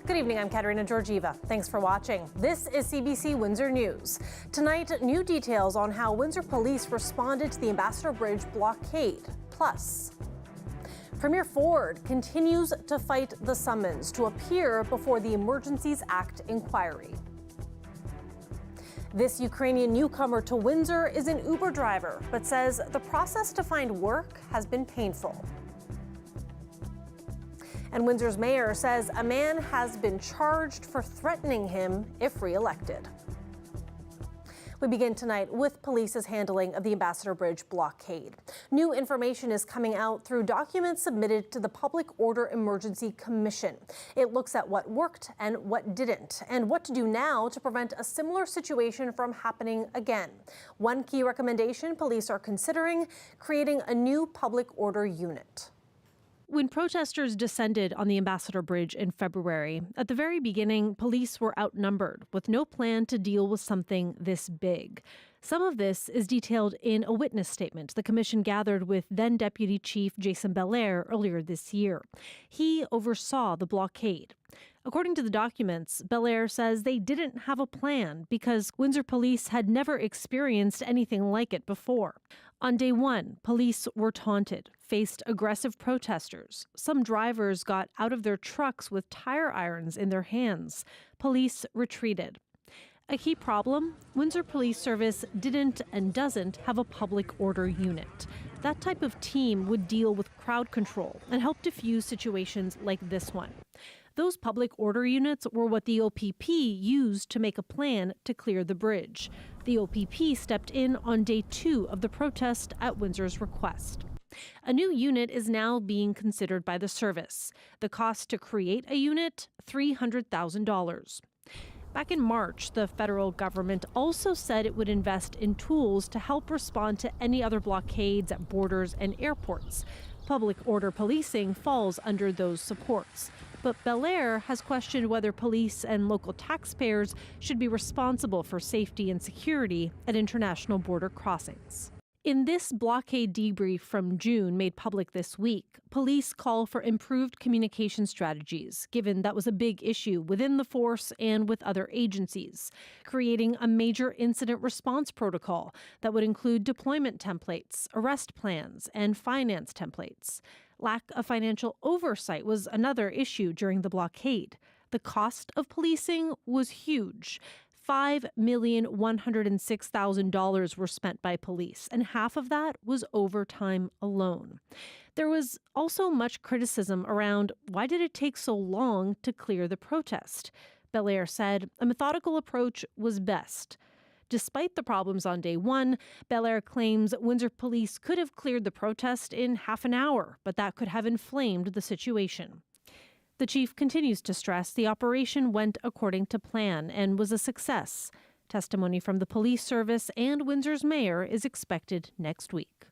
Good evening, I'm Katerina Georgieva. Thanks for watching. This is CBC Windsor News. Tonight, new details on how Windsor police responded to the Ambassador Bridge blockade. Plus, Premier Ford continues to fight the summons to appear before the Emergencies Act inquiry. This Ukrainian newcomer to Windsor is an Uber driver, but says the process to find work has been painful. And Windsor's mayor says a man has been charged for threatening him if re-elected. We begin tonight with police's handling of the Ambassador Bridge blockade. New information is coming out through documents submitted to the Public Order Emergency Commission. It looks at what worked and what didn't, and what to do now to prevent a similar situation from happening again. One key recommendation police are considering: creating a new public order unit. When protesters descended on the Ambassador Bridge in February, at the very beginning, police were outnumbered with no plan to deal with something this big. Some of this is detailed in a witness statement the commission gathered with then Deputy Chief Jason Belair earlier this year. He oversaw the blockade. According to the documents, Belair says they didn't have a plan because Windsor police had never experienced anything like it before. On day one, police were taunted, faced aggressive protesters. Some drivers got out of their trucks with tire irons in their hands. Police retreated. A key problem: Windsor Police Service didn't and doesn't have a public order unit. That type of team would deal with crowd control and help defuse situations like this one. Those public order units were what the OPP used to make a plan to clear the bridge. The OPP stepped in on day 2 of the protest at Windsor's request. A new unit is now being considered by the service. The cost to create a unit, $300,000. Back in March, the federal government also said it would invest in tools to help respond to any other blockades at borders and airports. Public order policing falls under those supports. But Belair has questioned whether police and local taxpayers should be responsible for safety and security at international border crossings. In this blockade debrief from June made public this week, police call for improved communication strategies, given that was a big issue within the force and with other agencies, creating a major incident response protocol that would include deployment templates, arrest plans, and finance templates. Lack of financial oversight was another issue during the blockade. The cost of policing was huge. $5,106,000 were spent by police, and half of that was overtime alone. There was also much criticism around why did it take so long to clear the protest. Belair said a methodical approach was best. Despite the problems on day 1, Belair claims Windsor police could have cleared the protest in half an hour, but that could have inflamed the situation. The chief continues to stress the operation went according to plan and was a success. Testimony from the police service and Windsor's mayor is expected next week.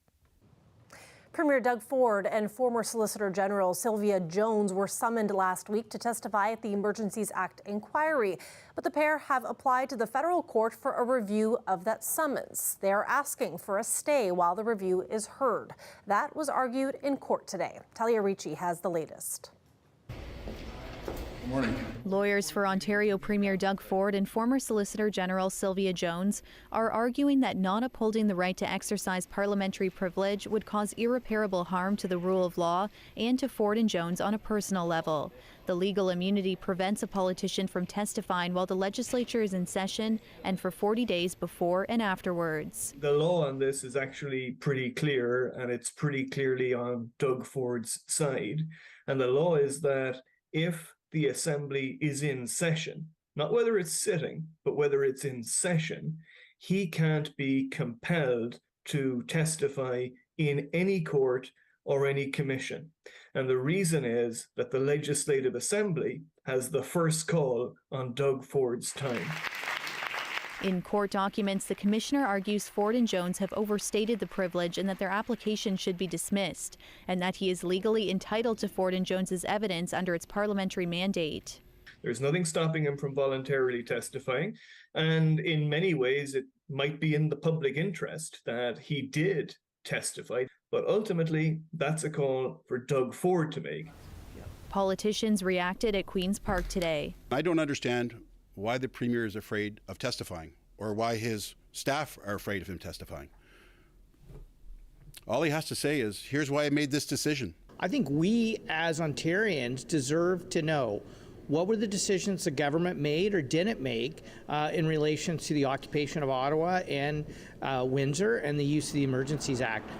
Premier Doug Ford and former Solicitor General Sylvia Jones were summoned last week to testify at the Emergencies Act inquiry, but the pair have applied to the federal court for a review of that summons. They are asking for a stay while the review is heard. That was argued in court today. Talia Ricci has the latest. Good morning. Lawyers for Ontario Premier Doug Ford and former Solicitor General Sylvia Jones are arguing that not upholding the right to exercise parliamentary privilege would cause irreparable harm to the rule of law and to Ford and Jones on a personal level. The legal immunity prevents a politician from testifying while the legislature is in session and for 40 days before and afterwards. The law on this is actually pretty clear, and it's pretty clearly on Doug Ford's side. And the law is that if the Assembly is in session, not whether it's sitting, but whether it's in session, he can't be compelled to testify in any court or any commission. And the reason is that the Legislative Assembly has the first call on Doug Ford's time. In court documents, the commissioner argues Ford and Jones have overstated the privilege and that their application should be dismissed, and that he is legally entitled to Ford and Jones's evidence under its parliamentary mandate. There's nothing stopping him from voluntarily testifying, and in many ways it might be in the public interest that he did testify, but ultimately that's a call for Doug Ford to make. Politicians reacted at Queen's Park today. I don't understand why the Premier is afraid of testifying or why his staff are afraid of him testifying. All he has to say is, here's why I made this decision. I think we as Ontarians deserve to know what were the decisions the government made or didn't make in relation to the occupation of Ottawa and Windsor and the use of the Emergencies Act.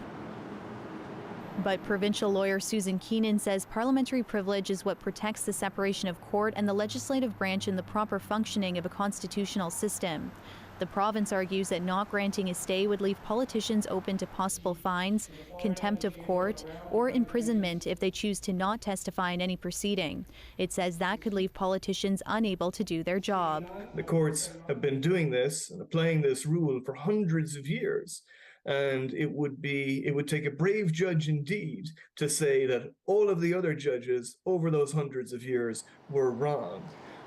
But provincial lawyer Susan Keenan says parliamentary privilege is what protects the separation of court and the legislative branch in the proper functioning of a constitutional system. The province argues that not granting a stay would leave politicians open to possible fines, contempt of court, or imprisonment if they choose to not testify in any proceeding. It says that could leave politicians unable to do their job. The courts have been doing this and applying this rule for hundreds of years. And it would take a brave judge indeed to say that all of the other judges over those hundreds of years were wrong.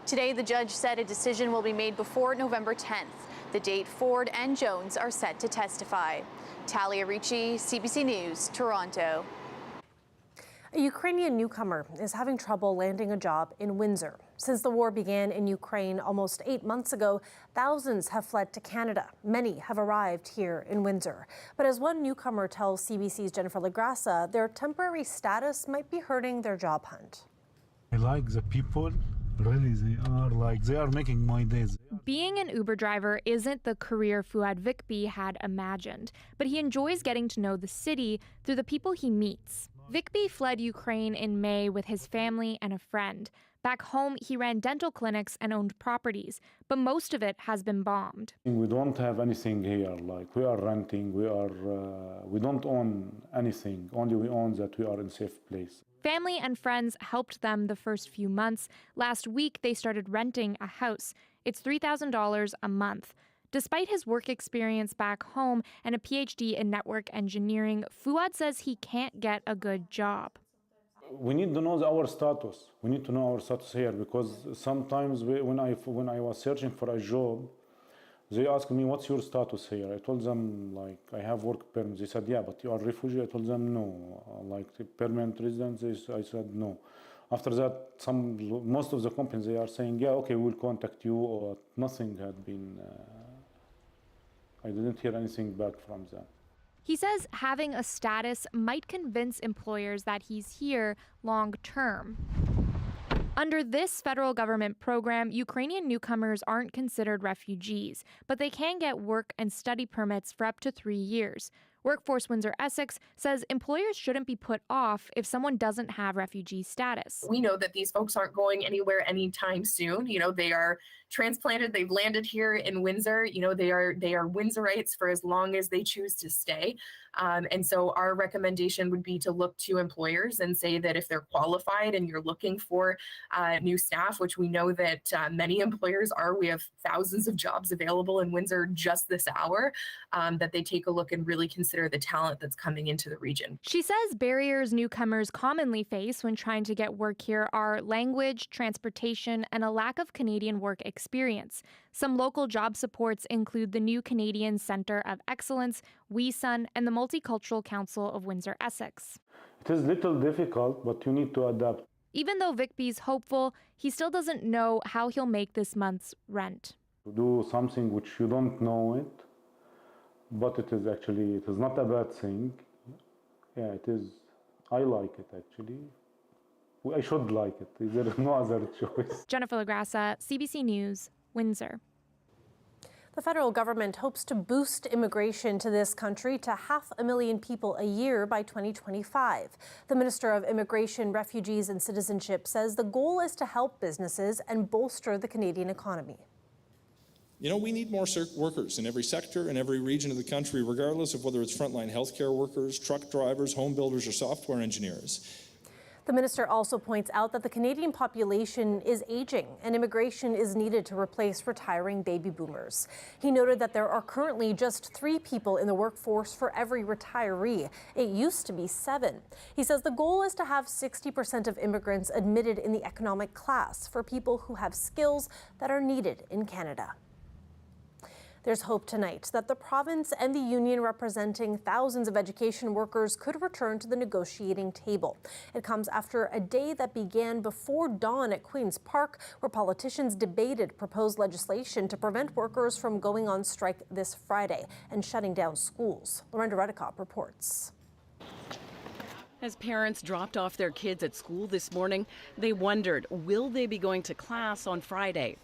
Today, the judge said a decision will be made before November 10th. The date Ford and Jones are set to testify. Talia Ricci, CBC News, Toronto. A Ukrainian newcomer is having trouble landing a job in Windsor. Since the war began in Ukraine almost 8 months ago, thousands have fled to Canada. Many have arrived here in Windsor. But as one newcomer tells CBC's Jennifer Lagrassa, their temporary status might be hurting their job hunt. I like the people. Really, they are making my days. Being an Uber driver isn't the career Fuad Vikbi had imagined, but he enjoys getting to know the city through the people he meets. Vikbi fled Ukraine in May with his family and a friend. Back home, he ran dental clinics and owned properties, but most of it has been bombed. We don't have anything here. Like we are renting, we don't own anything. Only we own that we are in safe place. Family and friends helped them the first few months. Last week, they started renting a house. It's $3,000 a month. Despite his work experience back home and a PhD in network engineering, Fuad says he can't get a good job. We need to know our status. We need to know our status here because sometimes when I was searching for a job, they asked me, what's your status here? I told them, like, I have work permit. They said, yeah, but you are a refugee. I told them, no. Like, permanent residence, I said, no. After that, most of the companies, they are saying, yeah, okay, we'll contact you, or nothing had been, I didn't hear anything back from them. He says having a status might convince employers that he's here long term. Under this federal government program, Ukrainian newcomers aren't considered refugees, but they can get work and study permits for up to 3 years. Workforce Windsor Essex says employers shouldn't be put off if someone doesn't have refugee status. We know that these folks aren't going anywhere anytime soon. You know, they are transplanted, they've landed here in Windsor. You know, they are Windsorites for as long as they choose to stay. And so our recommendation would be to look to employers and say that if they're qualified and you're looking for new staff, which we know that many employers are, we have thousands of jobs available in Windsor just this hour, that they take a look and really consider the talent that's coming into the region. She says barriers newcomers commonly face when trying to get work here are language, transportation, and a lack of Canadian work experience. Some local job supports include the new Canadian Centre of Excellence, WeSun, and the Multicultural Council of Windsor Essex. It is a little difficult, but you need to adapt. Even though Vikbi's hopeful, he still doesn't know how he'll make this month's rent. To do something which you don't know it, but it is not a bad thing. Yeah, it is. I like it, actually. I should like it. There is no other choice. Jennifer Lagrassa, CBC News, Windsor. The federal government hopes to boost immigration to this country to 500,000 people a year by 2025. The Minister of Immigration, Refugees and Citizenship says the goal is to help businesses and bolster the Canadian economy. You know, we need more workers in every sector and every region of the country, regardless of whether it's frontline healthcare workers, truck drivers, home builders, or software engineers. The minister also points out that the Canadian population is aging and immigration is needed to replace retiring baby boomers. He noted that there are currently just 3 people in the workforce for every retiree. It used to be 7. He says the goal is to have 60% of immigrants admitted in the economic class for people who have skills that are needed in Canada. There's hope tonight that the province and the union representing thousands of education workers could return to the negotiating table. It comes after a day that began before dawn at Queen's Park, where politicians debated proposed legislation to prevent workers from going on strike this Friday and shutting down schools. Lorenda Redicop reports. As parents dropped off their kids at school this morning, they wondered, will they be going to class on Friday?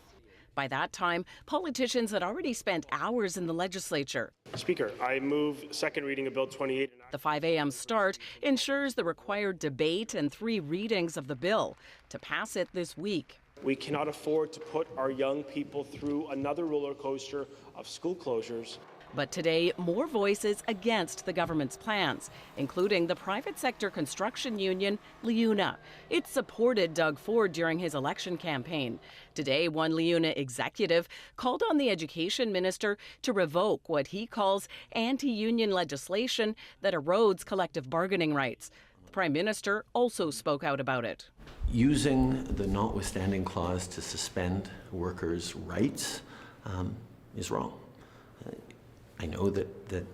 By that time, politicians had already spent hours in the legislature. Speaker, I move second reading of Bill 28. The 5 a.m. start ensures the required debate and 3 readings of the bill to pass it this week. We cannot afford to put our young people through another roller coaster of school closures. But today, more voices against the government's plans, including the private sector construction union, LiUNA. It supported Doug Ford during his election campaign. Today, one LiUNA executive called on the education minister to revoke what he calls anti-union legislation that erodes collective bargaining rights. The Prime Minister also spoke out about it. Using the notwithstanding clause to suspend workers' rights is wrong. I know that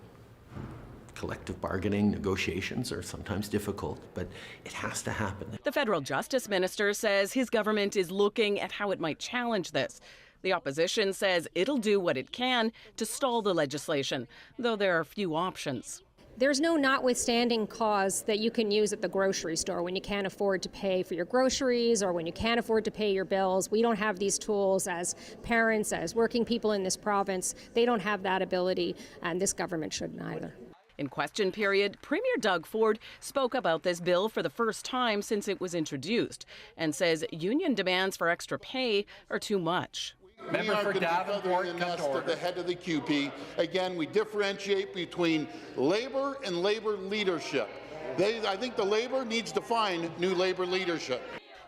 collective bargaining negotiations are sometimes difficult, but it has to happen. The federal justice minister says his government is looking at how it might challenge this. The opposition says it'll do what it can to stall the legislation, though there are few options. There's no notwithstanding clause that you can use at the grocery store when you can't afford to pay for your groceries or when you can't afford to pay your bills. We don't have these tools as parents, as working people in this province. They don't have that ability, and this government shouldn't either. In question period, Premier Doug Ford spoke about this bill for the first time since it was introduced and says union demands for extra pay are too much. We are going to be feathering the nest of the head of the QP. Again, we differentiate between labor and labor leadership. I think the labor needs to find new labor leadership.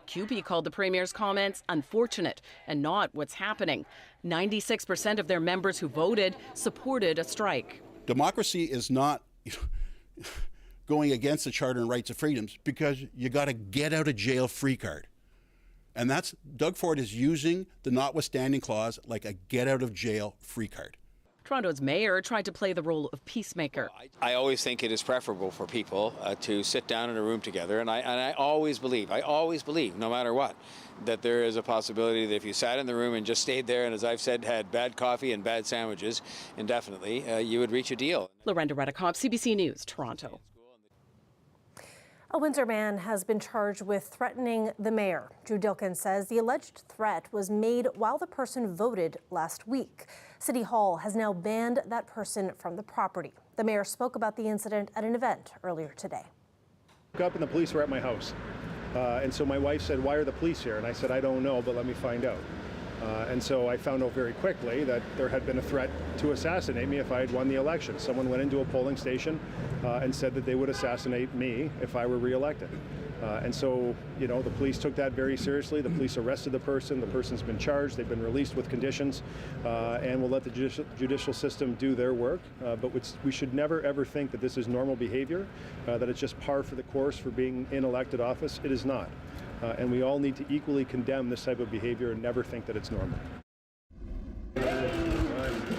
QP called the Premier's comments unfortunate and not what's happening. 96% of their members who voted supported a strike. Democracy is not going against the Charter and Rights of Freedoms because you got a get out of jail free card. And that's, Doug Ford is using the notwithstanding clause like a get out of jail free card. Toronto's mayor tried to play the role of peacemaker. I always think it is preferable for people to sit down in a room together, and I always believe, no matter what, that there is a possibility that if you sat in the room and just stayed there and, as I've said, had bad coffee and bad sandwiches indefinitely, you would reach a deal. Lorenda Redicop, CBC News, Toronto. A Windsor man has been charged with threatening the mayor. Drew Dilkin says the alleged threat was made while the person voted last week. City Hall has now banned that person from the property. The mayor spoke about the incident at an event earlier today. I woke up and the police were at my house. And so my wife said, "Why are the police here?" And I said, "I don't know, but let me find out." And so I found out very quickly that there had been a threat to assassinate me if I had won the election. Someone went into a polling station and said that they would assassinate me if I were reelected. And so, you know, the police took that very seriously. The police arrested the person. The person's been charged. They've been released with conditions, and we'll let the judicial system do their work. But we should never, ever think that this is normal behavior, that it's just par for the course for being in elected office. It is not. And we all need to equally condemn this type of behavior and never think that it's normal. 1,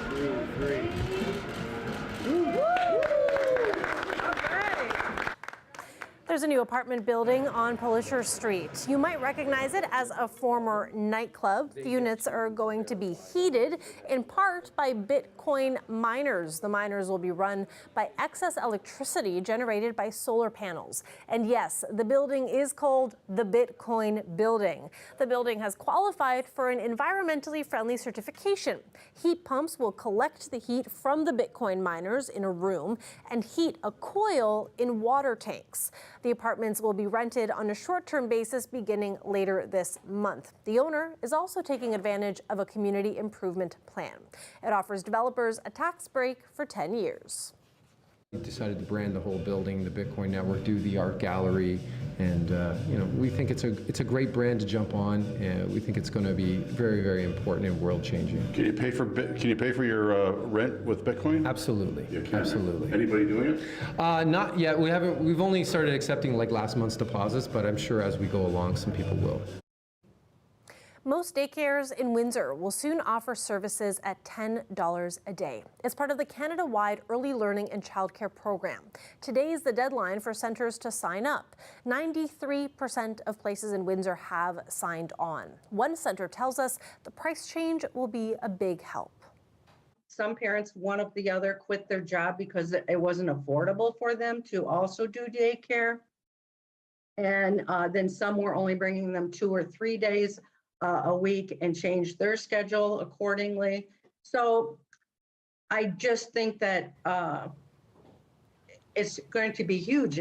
2, 3. There's a new apartment building on Polisher Street. You might recognize it as a former nightclub. The units are going to be heated in part by Bitcoin miners. The miners will be run by excess electricity generated by solar panels. And yes, the building is called the Bitcoin Building. The building has qualified for an environmentally friendly certification. Heat pumps will collect the heat from the Bitcoin miners in a room and heat a coil in water tanks. The apartments will be rented on a short-term basis beginning later this month. The owner is also taking advantage of a community improvement plan. It offers developers a tax break for 10 years. We decided to brand the whole building, the Bitcoin Network, do the art gallery, and you know, we think it's a great brand to jump on, and we think it's going to be very, very important and world changing. Can you pay for your rent with Bitcoin? Absolutely. You can. Absolutely. Anybody doing it? Not yet. We've only started accepting like last month's deposits, but I'm sure as we go along, some people will. Most daycares in Windsor will soon offer services at $10 a day. It's part of the Canada-wide Early Learning and Childcare program. Today is the deadline for centres to sign up. 93% of places in Windsor have signed on. One centre tells us the price change will be a big help. Some parents, one of the other, quit their job because it wasn't affordable for them to also do daycare. And then some were only bringing them 2 or 3 days a week and changed their schedule accordingly. So I just think that it's going to be huge.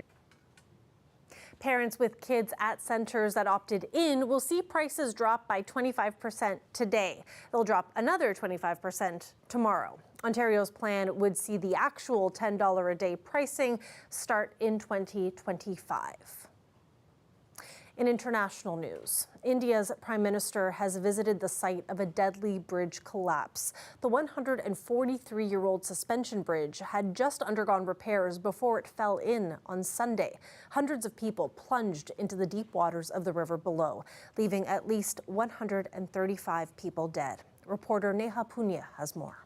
Parents with kids at centres that opted in will see prices drop by 25% today. They'll drop another 25% tomorrow. Ontario's plan would see the actual $10 a day pricing start in 2025. In international news, India's Prime Minister has visited the site of a deadly bridge collapse. The 143-year-old suspension bridge had just undergone repairs before it fell in on Sunday. Hundreds of people plunged into the deep waters of the river below, leaving at least 135 people dead. Reporter Neha Punya has more.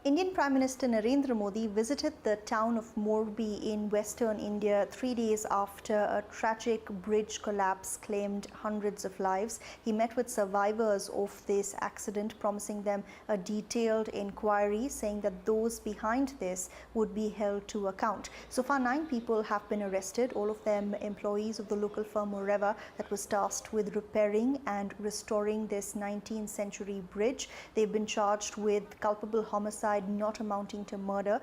Indian Prime Minister Narendra Modi visited the town of Morbi in western India 3 days after a tragic bridge collapse claimed hundreds of lives. He met with survivors of this accident, promising them a detailed inquiry, saying that those behind this would be held to account. So far, 9 people have been arrested, all of them employees of the local firm Moreva that was tasked with repairing and restoring this 19th century bridge. They've been charged with culpable homicide not amounting to murder.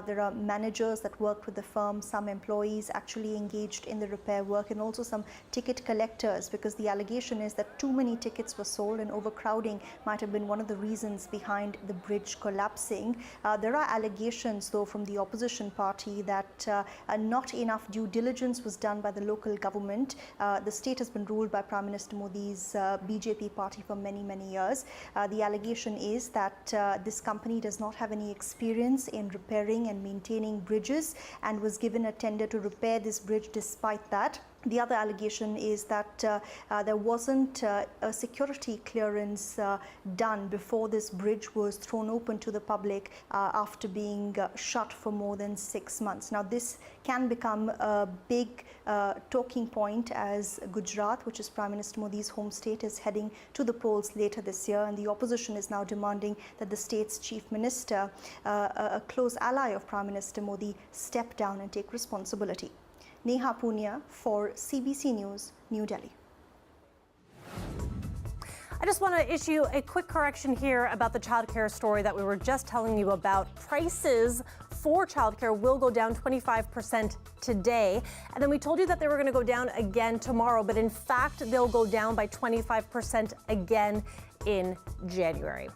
There are managers that worked with the firm, some employees actually engaged in the repair work, and also some ticket collectors, because the allegation is that too many tickets were sold and overcrowding might have been one of the reasons behind the bridge collapsing. There are allegations, though, from the opposition party that not enough due diligence was done by the local government. The state has been ruled by Prime Minister Modi's BJP party for many, many years. The allegation is that this company does not have any experience in repairing and maintaining bridges and was given a tender to repair this bridge despite that. The other allegation is that there wasn't a security clearance done before this bridge was thrown open to the public after being shut for more than 6 months. Now, this can become a big talking point as Gujarat, which is Prime Minister Modi's home state, is heading to the polls later this year, and the opposition is now demanding that the state's chief minister, a close ally of Prime Minister Modi, step down and take responsibility. Neha Punya for CBC News, New Delhi. I just want to issue a quick correction here about the childcare story that we were just telling you about. Prices for childcare will go down 25% today. And then we told you that they were going to go down again tomorrow, but in fact, they'll go down by 25% again in January.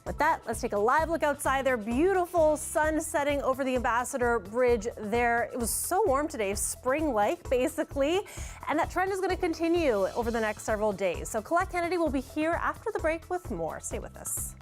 With that, let's take a live look outside there. Beautiful sun setting over the Ambassador Bridge there. It was so warm today, spring-like basically, and that trend is going to continue over the next several days. So Colette Kennedy will be here after the break with more. Stay with us.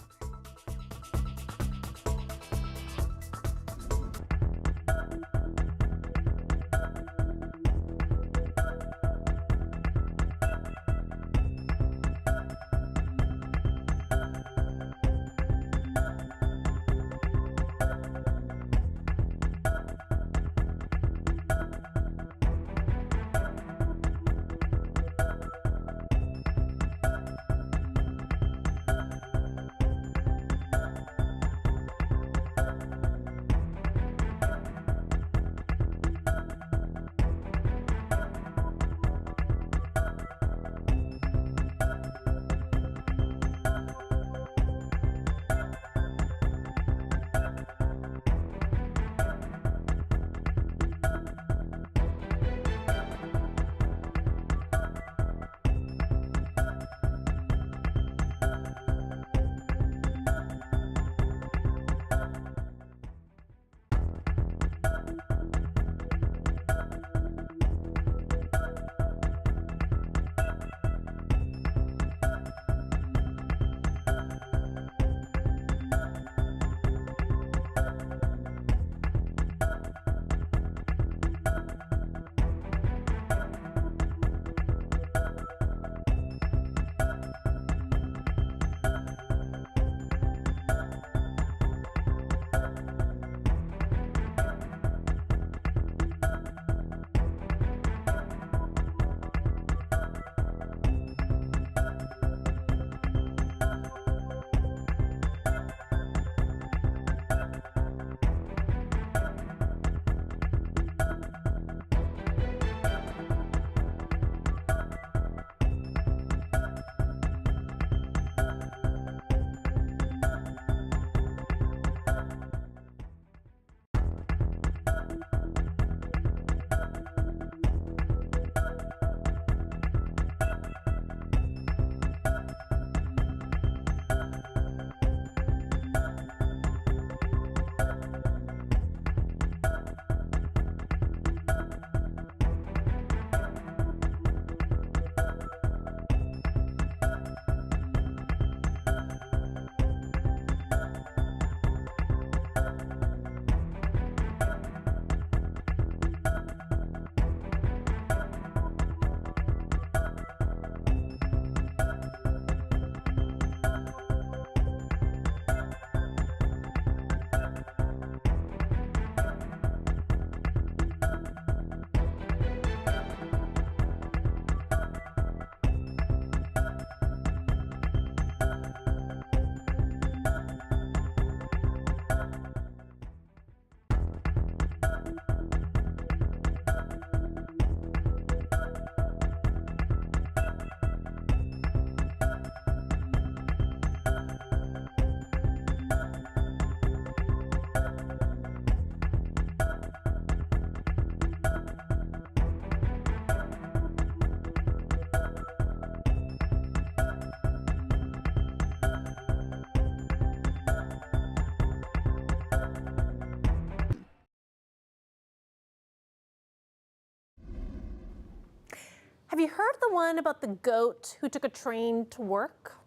Have you heard the one about the goat who took a train to work?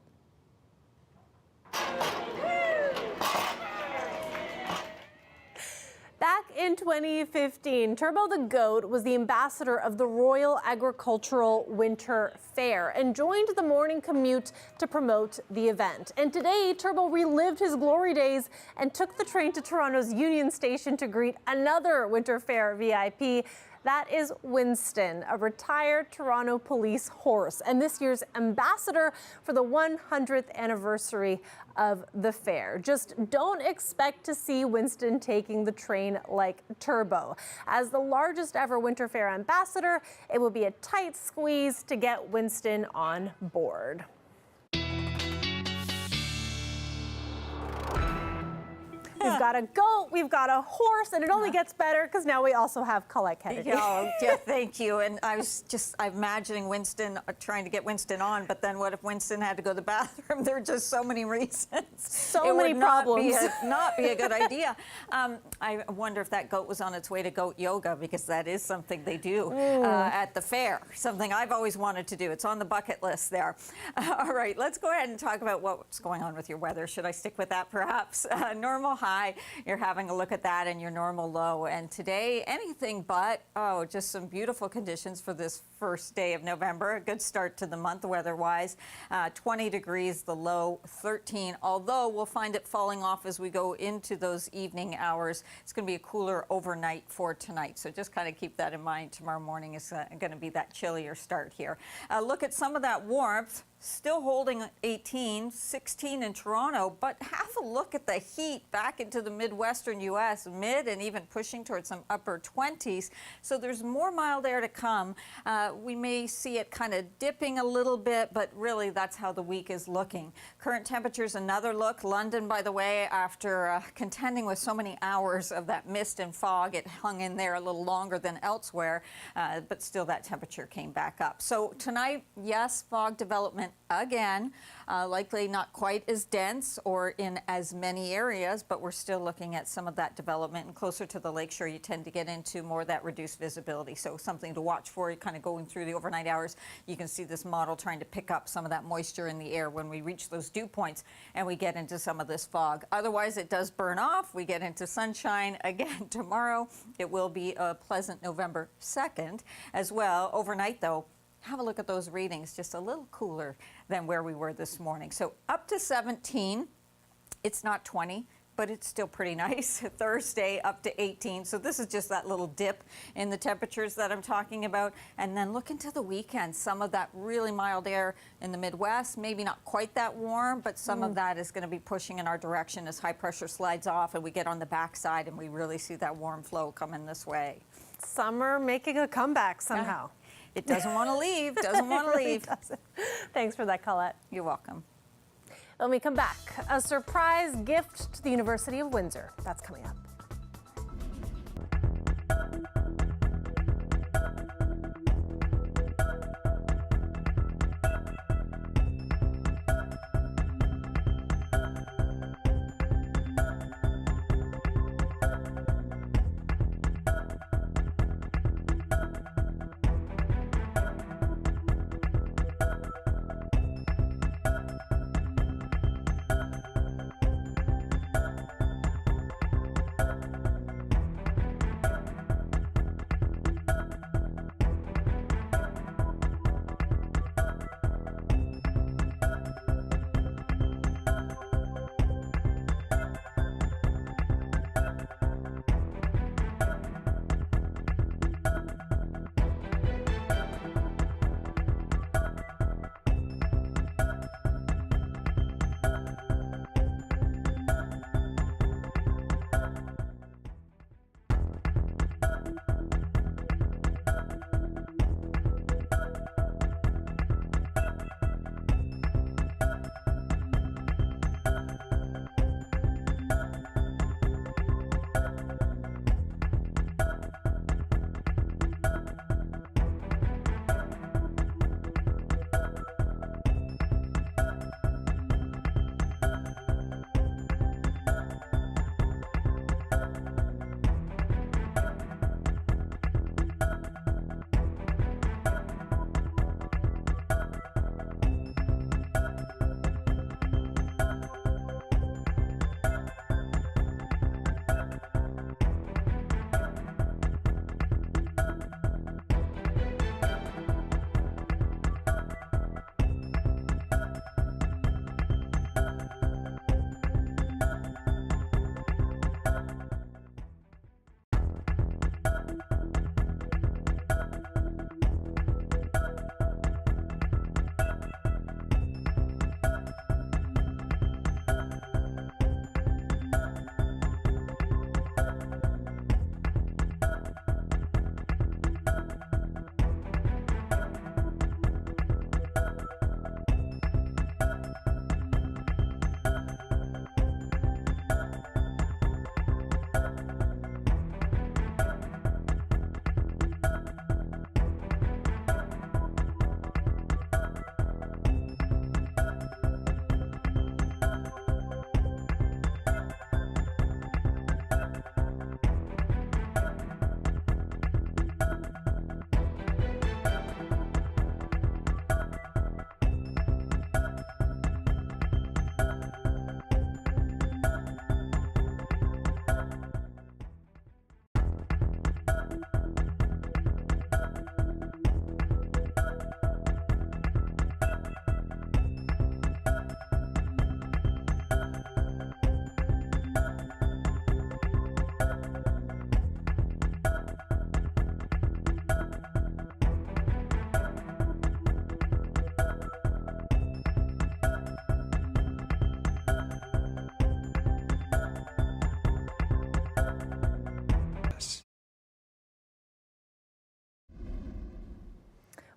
Back in 2015, Turbo the goat was the ambassador of the Royal Agricultural Winter Fair and joined the morning commute to promote the event. And today, Turbo relived his glory days and took the train to Toronto's Union Station to greet another Winter Fair VIP. That is Winston, a retired Toronto police horse, and this year's ambassador for the 100th anniversary of the fair. Just don't expect to see Winston taking the train like Turbo. As the largest ever Winter Fair ambassador, it will be a tight squeeze to get Winston on board. We've got a goat, we've got a horse, and it only gets better because now we also have Colette Kennedy. Oh, yeah, thank you. And I'm imagining Winston, trying to get Winston on, but then what if Winston had to go to the bathroom? There are just so many reasons. So many problems. It would not be a good idea. I wonder if that goat was on its way to goat yoga, because that is something they do at the fair, something I've always wanted to do. It's on the bucket list there. All right, let's go ahead and talk about what's going on with your weather. Should I stick with that perhaps? Normal high. You're having a look at that and your normal low. And today, anything but, just some beautiful conditions for this first day of November. A good start to the month weather-wise. 20 degrees, the low 13, although we'll find it falling off as we go into those evening hours. It's going to be a cooler overnight for tonight, so just kind of keep that in mind. Tomorrow morning is going to be that chillier start here. Look at some of that warmth. Still holding 18, 16 in Toronto, but have a look at the heat back into the Midwestern U.S., mid and even pushing towards some upper 20s. So there's more mild air to come. We may see it kind of dipping a little bit, but really that's how the week is looking. Current temperatures, another look. London, by the way, after contending with so many hours of that mist and fog, it hung in there a little longer than elsewhere, but still that temperature came back up. So tonight, yes, fog development again, likely not quite as dense or in as many areas, but we're still looking at some of that development. And closer to the lakeshore, you tend to get into more of that reduced visibility. So something to watch for, kind of going through the overnight hours. You can see this model trying to pick up some of that moisture in the air when we reach those dew points and we get into some of this fog. Otherwise, it does burn off. We get into sunshine again tomorrow. It will be a pleasant November 2nd as well. Overnight, though, have a look at those readings, just a little cooler than where we were this morning. So up to 17, it's not 20, but it's still pretty nice. Thursday up to 18. So this is just that little dip in the temperatures that I'm talking about. And then look into the weekend, some of that really mild air in the Midwest, maybe not quite that warm, but some of that is going to be pushing in our direction as high pressure slides off and we get on the backside and we really see that warm flow coming this way. Summer making a comeback somehow. It doesn't want to leave, doesn't want to leave. Doesn't. Thanks for that, Colette. You're welcome. When we come back, a surprise gift to the University of Windsor. That's coming up.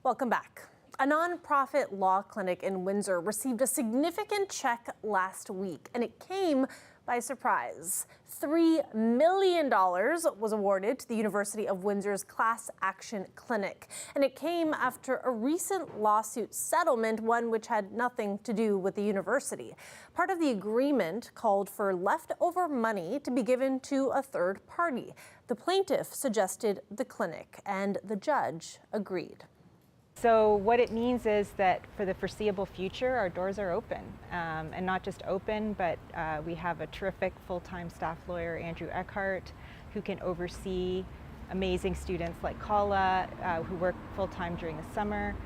Welcome back. A nonprofit law clinic in Windsor received a significant check last week, and it came by surprise. $3 million was awarded to the University of Windsor's Class Action Clinic, and it came after a recent lawsuit settlement, one which had nothing to do with the university. Part of the agreement called for leftover money to be given to a third party. The plaintiff suggested the clinic, and the judge agreed. So what it means is that for the foreseeable future, our doors are open, and not just open, but we have a terrific full-time staff lawyer, Andrew Eckhart, who can oversee amazing students like Kala, who work full-time during the summer.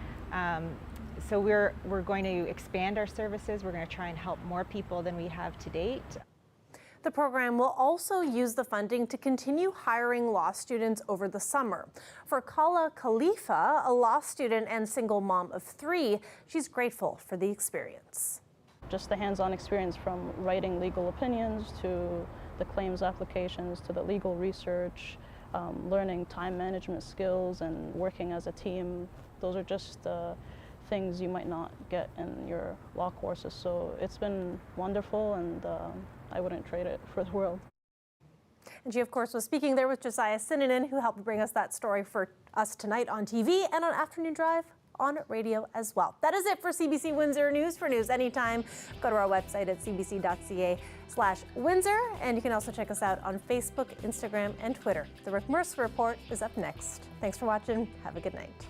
So we're going to expand our services. We're going to try and help more people than we have to date. The program will also use the funding to continue hiring law students over the summer. For Kala Khalifa, a law student and single mom of 3, she's grateful for the experience. Just the hands-on experience from writing legal opinions to the claims applications to the legal research, learning time management skills and working as a team. Those are just things you might not get in your law courses. So it's been wonderful, and I wouldn't trade it for the world. And she, of course, was speaking there with Josiah Sinanen, who helped bring us that story for us tonight on TV and on Afternoon Drive on radio as well. That is it for CBC Windsor News. For news anytime, go to our website at cbc.ca/Windsor. And you can also check us out on Facebook, Instagram, and Twitter. The Rick Mercer Report is up next. Thanks for watching. Have a good night.